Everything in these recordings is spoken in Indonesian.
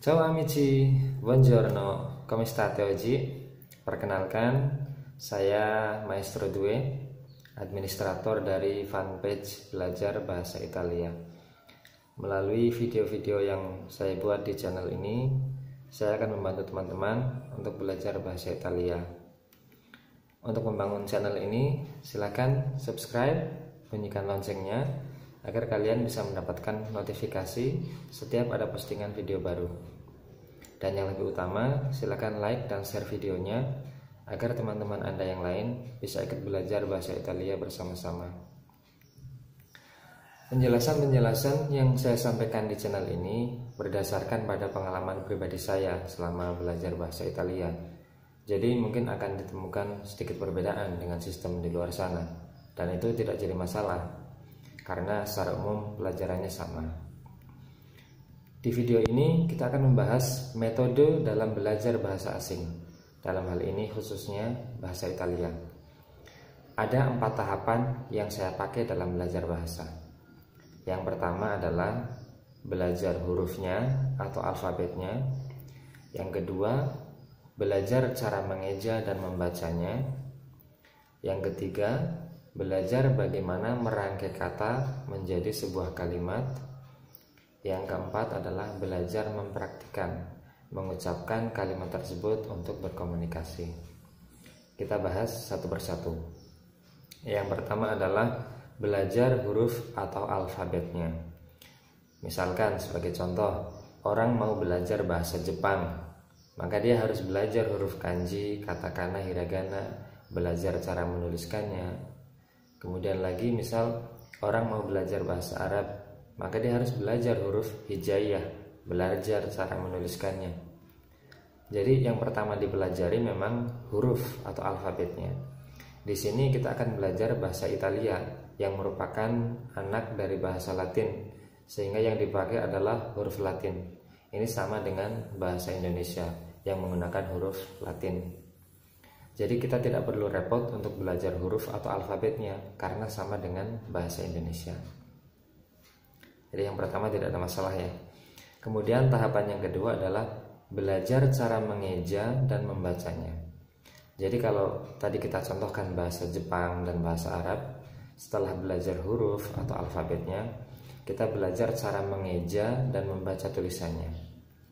Ciao amici, buongiorno, come state oggi? Perkenalkan, saya Maestro Due, administrator dari fanpage Belajar Bahasa Italia. Melalui video-video yang saya buat di channel ini, saya akan membantu teman-teman untuk belajar bahasa Italia. Untuk membangun channel ini, silakan subscribe, bunyikan loncengnya, agar kalian bisa mendapatkan notifikasi setiap ada postingan video baru. Dan yang lebih utama, silakan like dan share videonya agar teman-teman Anda yang lain bisa ikut belajar bahasa Italia bersama-sama. Penjelasan-penjelasan yang saya sampaikan di channel ini berdasarkan pada pengalaman pribadi saya selama belajar bahasa Italia. Jadi mungkin akan ditemukan sedikit perbedaan dengan sistem di luar sana, dan itu tidak jadi masalah karena secara umum pelajarannya sama. Di video ini kita akan membahas metode dalam belajar bahasa asing. Dalam hal ini khususnya bahasa Italia. Ada 4 tahapan yang saya pakai dalam belajar bahasa. Yang pertama adalah belajar hurufnya atau alfabetnya. Yang kedua, belajar cara mengeja dan membacanya. Yang ketiga, belajar bagaimana merangkai kata menjadi sebuah kalimat. Yang keempat adalah belajar mempraktikkan mengucapkan kalimat tersebut untuk berkomunikasi. Kita bahas satu persatu. Yang pertama adalah belajar huruf atau alfabetnya. Misalkan sebagai contoh, orang mau belajar bahasa Jepang, maka dia harus belajar huruf kanji, katakana, hiragana, belajar cara menuliskannya. Kemudian lagi misal orang mau belajar bahasa Arab, maka dia harus belajar huruf hijaiyah, belajar cara menuliskannya. Jadi yang pertama dipelajari memang huruf atau alfabetnya. Di sini kita akan belajar bahasa Italia yang merupakan anak dari bahasa Latin, sehingga yang dipakai adalah huruf Latin. Ini sama dengan bahasa Indonesia yang menggunakan huruf Latin. Jadi kita tidak perlu repot untuk belajar huruf atau alfabetnya karena sama dengan bahasa Indonesia. Jadi yang pertama tidak ada masalah ya. Kemudian tahapan yang kedua adalah belajar cara mengeja dan membacanya. Jadi kalau tadi kita contohkan bahasa Jepang dan bahasa Arab, setelah belajar huruf atau alfabetnya, kita belajar cara mengeja dan membaca tulisannya.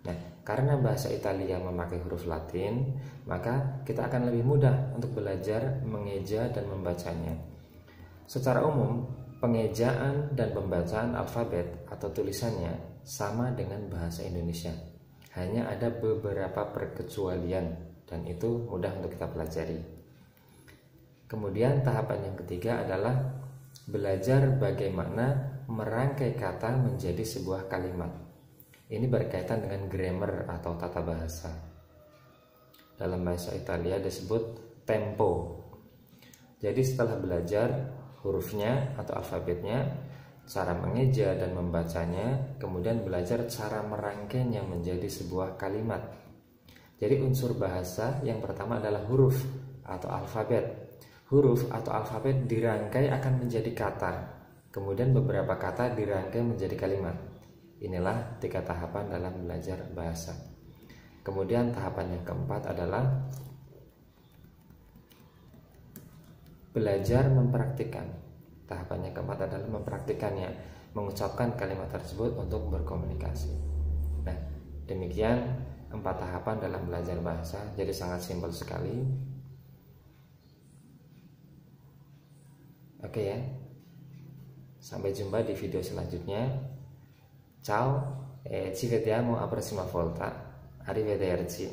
Nah, karena bahasa Italia memakai huruf Latin, maka kita akan lebih mudah untuk belajar mengeja dan membacanya. Secara umum, pengejaan dan pembacaan alfabet atau tulisannya sama dengan bahasa Indonesia. Hanya ada beberapa perkecualian dan itu mudah untuk kita pelajari. Kemudian tahapan yang ketiga adalah belajar bagaimana merangkai kata menjadi sebuah kalimat. Ini berkaitan dengan grammar atau tata bahasa. Dalam bahasa Italia disebut tempo. Jadi setelah belajar hurufnya atau alfabetnya, cara mengeja dan membacanya, kemudian belajar cara merangkainya menjadi sebuah kalimat. Jadi unsur bahasa yang pertama adalah huruf atau alfabet. Huruf atau alfabet dirangkai akan menjadi kata. Kemudian beberapa kata dirangkai menjadi kalimat. Inilah 3 tahapan dalam belajar bahasa. Kemudian tahapan yang keempat adalah belajar mempraktikkan. Tahapan yang keempat adalah mempraktikkannya, mengucapkan kalimat tersebut untuk berkomunikasi. Nah, demikian 4 tahapan dalam belajar bahasa. Jadi sangat simpel sekali. Oke ya. Sampai jumpa di video selanjutnya. Ciao e ci vediamo a prossima volta. Arrivederci.